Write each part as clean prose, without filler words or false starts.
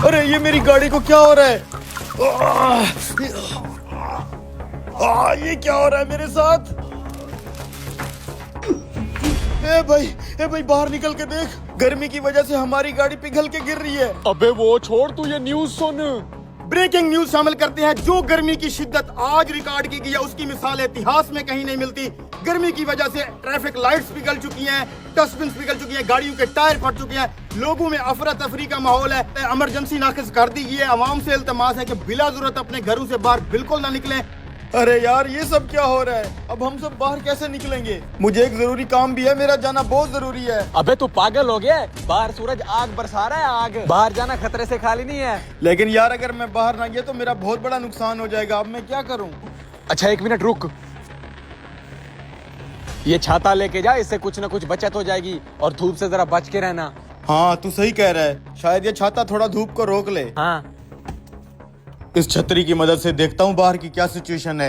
अरे ये मेरी गाड़ी को क्या हो रहा है? ये क्या हो रहा है मेरे साथ? ए भाई बाहर निकल के देख, गर्मी की वजह से हमारी गाड़ी पिघल के गिर रही है। अबे वो छोड़, तू ये न्यूज़ सुन। ब्रेकिंग न्यूज शामिल करते हैं। जो गर्मी की शिद्दत आज रिकॉर्ड की गई है उसकी मिसाल इतिहास में कहीं नहीं मिलती। गर्मी की वजह से ट्रैफिक लाइट्स पिघल चुकी हैं, डस्टबिन पिघल चुकी हैं, गाड़ियों के टायर फट चुके हैं, लोगों में अफरा तफरी का माहौल है। इमरजेंसी नाकिस कर दी गई है। आवाम से इल्तमास है कि बिला जरूरत अपने घरों से बाहर बिल्कुल ना निकलें। अरे यार ये सब क्या हो रहा है? अब हम सब बाहर कैसे निकलेंगे? मुझे एक जरूरी काम भी है, मेरा जाना बहुत जरूरी है। अबे तू पागल हो गया? बाहर सूरज आग बरसा रहा है, आग। बाहर जाना खतरे से खाली नहीं है। लेकिन यार अगर मैं बाहर ना गया तो मेरा बहुत बड़ा नुकसान हो जाएगा। अब मैं क्या करूं? अच्छा 1 मिनट रुक, ये छाता लेके जा, इससे कुछ ना कुछ बचत हो जाएगी। और धूप से जरा बच के रहना। हाँ तू सही कह रहा है, शायद ये छाता थोड़ा धूप को रोक ले। हाँ इस छतरी की मदद से देखता हूँ बाहर की क्या सिचुएशन है।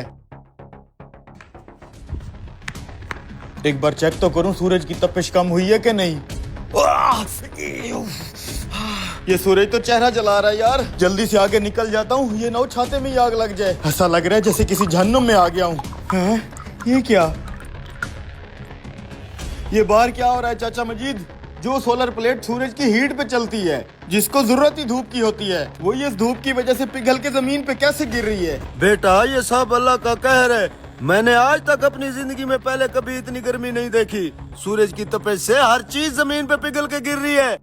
एक बार चेक तो करूं सूरज की तपिश कम हुई है कि नहीं। ये सूरज तो चेहरा जला रहा है यार, जल्दी से आगे निकल जाता हूँ, ये ना छाते में ही आग लग जाए। ऐसा लग रहा है जैसे किसी जहन्नुम में आ गया हूँ। ये क्या, ये बाहर क्या हो रहा है चाचा मजीद? जो सोलर प्लेट सूरज की हीट पे चलती है, जिसको जरूरत ही धूप की होती है, वो ये इस धूप की वजह से पिघल के जमीन पे कैसे गिर रही है? बेटा ये सब अल्लाह का कहर है। मैंने आज तक अपनी जिंदगी में पहले कभी इतनी गर्मी नहीं देखी। सूरज की तपिश से हर चीज जमीन पे पिघल के गिर रही है।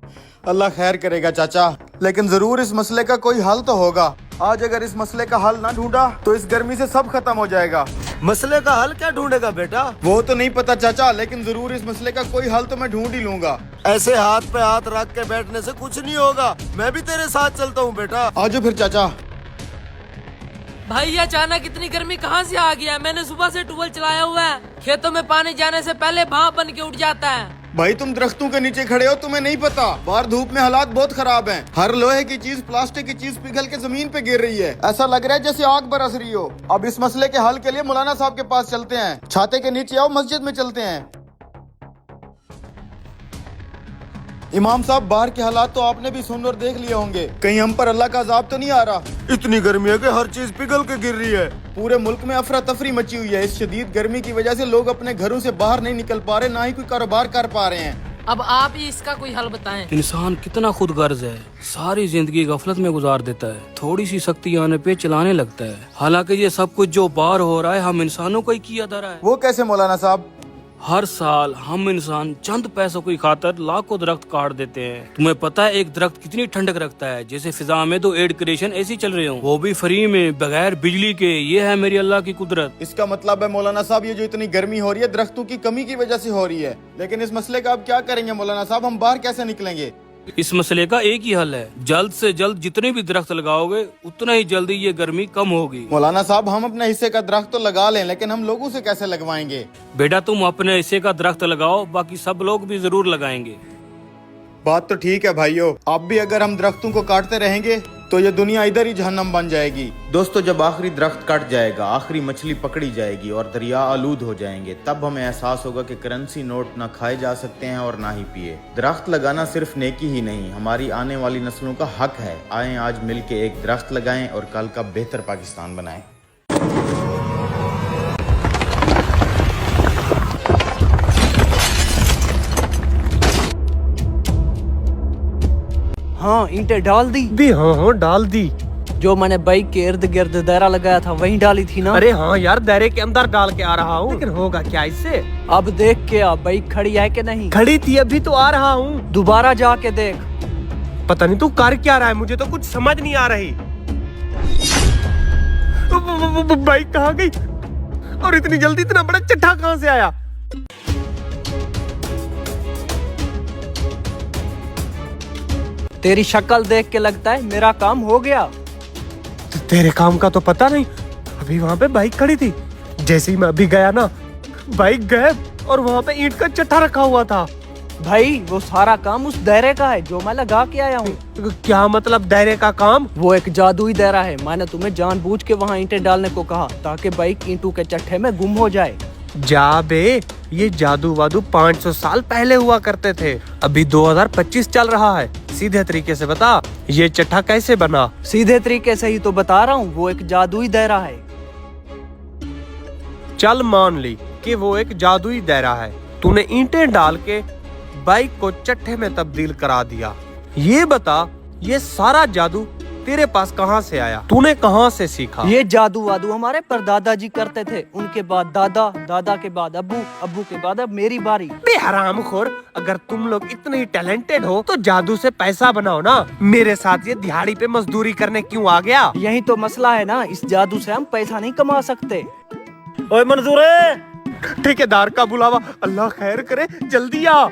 अल्लाह खैर करेगा चाचा, लेकिन जरूर इस मसले का कोई हल तो होगा। आज अगर इस मसले का हल ना ढूंढा तो इस गर्मी से सब खत्म हो जाएगा। मसले का हल क्या ढूंढेगा बेटा? वो तो नहीं पता चाचा, लेकिन जरूर इस मसले का कोई हल तो मैं ढूंढ ही लूंगा। ऐसे हाथ पे हाथ रख के बैठने से कुछ नहीं होगा। मैं भी तेरे साथ चलता हूँ बेटा। आजो फिर चाचा। भाई ये अचानक इतनी गर्मी कहाँ से आ गया? मैंने सुबह से ट्यूबवेल चलाया हुआ है, खेतों में पानी जाने से पहले भाप बन के उठ जाता है। भाई तुम दरख्तों के नीचे खड़े हो, तुम्हें नहीं पता बाहर धूप में हालात बहुत खराब हैं। हर लोहे की चीज, प्लास्टिक की चीज पिघल के जमीन पे गिर रही है। ऐसा लग रहा है जैसे आग बरस रही हो। अब इस मसले के हल के लिए मौलाना साहब के पास चलते हैं। छाते के नीचे आओ, मस्जिद में चलते हैं। इमाम साहब बाहर के हालात तो आपने भी सुन और देख लिए होंगे, कहीं हम पर अल्लाह का अजाब तो नहीं आ रहा? इतनी गर्मी है कि हर चीज पिघल के गिर रही है। पूरे मुल्क में अफरा तफरी मची हुई है। इस शदीद गर्मी की वजह से लोग अपने घरों से बाहर नहीं निकल पा रहे, ना ही कोई कारोबार कर पा रहे हैं। अब आप ही इसका कोई हल बताएं। इंसान कितना खुदगर्ज है, सारी जिंदगी गफलत में गुजार देता है, थोड़ी सी सख्ती आने पे चलाने लगता है। हालांकि ये सब कुछ जो बाहर हो रहा है हम इंसानों को ही किया जा रहा है। वो कैसे मौलाना साहब? हर साल हम इंसान चंद पैसों की खातर लाखों दरख्त काट देते हैं। तुम्हें पता है एक दरख्त कितनी ठंडक रखता है? जैसे फिजा में 2 एयर कंडीशन एसी चल रहे हो, वो भी फ्री में बगैर बिजली के। ये है मेरी अल्लाह की कुदरत। इसका मतलब है मौलाना साहब ये जो इतनी गर्मी हो रही है दरख्तों की कमी की वजह से हो रही है। लेकिन इस मसले का अब क्या करेंगे मौलाना साहब? हम बाहर कैसे निकलेंगे? इस मसले का एक ही हल है, जल्द से जल्द जितने भी दरख्त लगाओगे उतना ही जल्दी ये गर्मी कम होगी। मौलाना साहब हम अपने हिस्से का दरख्त तो लगा लें, लेकिन हम लोगों से कैसे लगवाएंगे? बेटा तुम अपने हिस्से का दरख्त लगाओ, बाकी सब लोग भी जरूर लगाएंगे। बात तो ठीक है भाइयों, अब भी अगर हम दरख्तों को काटते रहेंगे तो ये दुनिया इधर ही जहन्नम बन जाएगी। दोस्तों जब आखिरी दरख्त कट जाएगा, आखिरी मछली पकड़ी जाएगी और दरिया आलूद हो जाएंगे, तब हमें एहसास होगा कि करेंसी नोट ना खाए जा सकते हैं और ना ही पिए। दरख्त लगाना सिर्फ नेकी ही नहीं, हमारी आने वाली नस्लों का हक है। आए आज मिल के एक दरख्त लगाएं और कल का बेहतर पाकिस्तान बनाएं। हाँ ईंटें डाल दी भी। हाँ डाल दी। जो मैंने बाइक के इर्द गिर्द दायरा लगाया था वहीं डाली थी ना? अरे हाँ यार, दायरे के अंदर डाल के आ रहा हूँ, लेकिन होगा क्या इससे? अब देख के आ, बाइक खड़ी है कि नहीं? खड़ी थी, अभी तो आ रहा हूँ। दोबारा जाके देख। पता नहीं तू कर क्या रहा है, मुझे तो कुछ समझ नहीं आ रही। बाइक कहाँ गई? और इतनी जल्दी इतना बड़ा चट्टा कहाँ से आया? तेरी शक्ल देख के लगता है मेरा काम हो गया। तेरे काम का तो पता नहीं। अभी वहाँ पे बाइक खड़ी थी, जैसे ही मैं अभी गया ना, बाइक गायब और वहाँ पे ईंट का चट्टा रखा हुआ था। भाई वो सारा काम उस दायरे का है जो मैं लगा के आया हूँ। क्या मतलब दायरे का काम? वो एक जादुई दायरा है। मैंने तुम्हें जानबूझ के वहाँ ईंटें डालने को कहा ताकि बाइक ईंटों के चट्टे में गुम हो जाए। जा बे, ये जादू वादू 500 साल पहले हुआ करते थे। अभी 2025 चल रहा है, सीधे तरीके से बता, ये चट्टा कैसे बना? सीधे तरीके से ही तो बता रहा हूँ, वो एक जादुई दायरा है। चल मान ली कि वो एक जादुई दायरा है। तूने ईंटें डाल के बाइक को चट्टे में तब्दील करा दिया। ये बता, ये सारा जादू तेरे पास कहाँ से आया? तूने कहाँ से सीखा? ये जादू वादू हमारे परदादा जी करते थे, उनके बाद दादा, दादा के बाद अब्बू, अब्बू के बाद अब मेरी बारी। बे हरामखोर, अगर तुम लोग इतने ही टैलेंटेड हो तो जादू से पैसा बनाओ ना। मेरे साथ ये दिहाड़ी पे मजदूरी करने क्यों आ गया? यही तो मसला है ना, इस जादू से हम पैसा नहीं कमा सकते। ओए मंजूर है, ठेकेदार का बुलावा, अल्लाह खैर करे, जल्दी आ।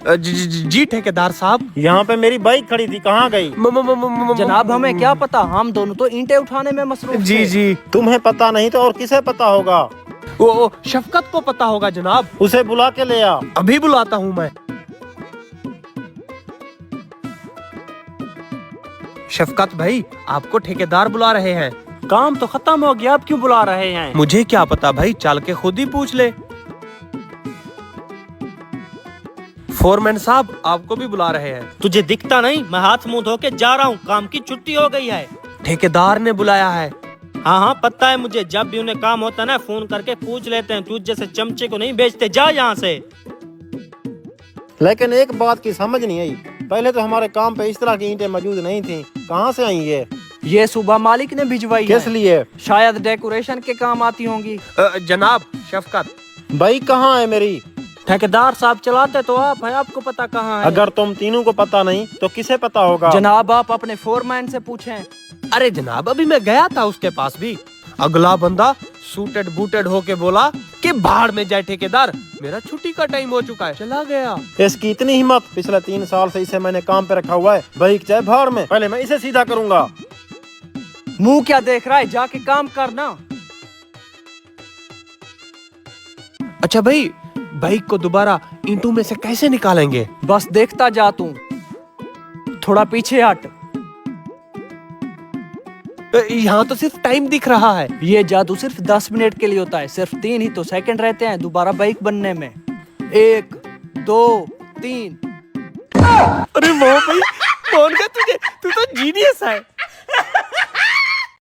जी ठेकेदार साहब, यहाँ पे मेरी बाइक खड़ी थी, कहाँ गई? जनाब हमें क्या पता, हम दोनों तो ईंटें उठाने में मसरूफ जी थे। जी, तुम्हें पता नहीं तो और किसे पता होगा? वो शफकत को पता होगा जनाब। उसे बुला के ले आ। अभी बुलाता हूँ मैं। शफकत भाई, आपको ठेकेदार बुला रहे हैं। काम तो खत्म हो गया, अब क्यों बुला रहे हैं? मुझे क्या पता भाई, चल के खुद ही पूछ ले। फोरमैन साहब, आपको भी बुला रहे हैं। तुझे दिखता नहीं? मैं हाथ मुंह धो के जा रहा हूँ, काम की छुट्टी हो गई है। ठेकेदार ने बुलाया है। हाँ हाँ पता है मुझे, जब भी उन्हें काम होता है ना फोन करके पूछ लेते हैं, तुझ जैसे चमचे को नहीं बेचते, जा यहाँ से। लेकिन एक बात की समझ नहीं आई, पहले तो हमारे काम पे इस तरह की ईंटें मौजूद नहीं थी, कहाँ से आई ये सुबह मालिक ने भिजवाई किस है। लिए? शायद डेकोरेशन के काम आती होंगी। जनाब शफकत, बाइक कहाँ है मेरी? ठेकेदार साहब चलाते तो आप है, आपको पता कहाँ है? अगर तुम तीनों को पता नहीं तो किसे पता होगा? जनाब आप अपने फोरमैन से पूछें। अरे जनाब, अभी मैं गया था उसके पास भी। अगला बंदा सूटेड बूटेड होके बोला कि भाड़ में जाए ठेकेदार, मेरा छुट्टी का टाइम हो चुका है, चला गया। इसकी इतनी हिम्मत, पिछले 3 साल से इसे मैंने काम पे रखा हुआ है, बाइक चाहे भाड़ में, पहले मैं इसे सीधा करूंगा। मुंह क्या देख रहा है, जाके काम करना। अच्छा भाई, बाइक को दोबारा ईंटों में से कैसे निकालेंगे? बस देखता जा तू, थोड़ा पीछे हट। यहाँ तो सिर्फ टाइम दिख रहा है। ये जादू सिर्फ 10 मिनट के लिए होता है, सिर्फ 3 ही तो सेकंड रहते हैं दोबारा बाइक बनने में। 1 2 3। अरे वाह भाई, कौन का तुझे, तू तो जीनियस है।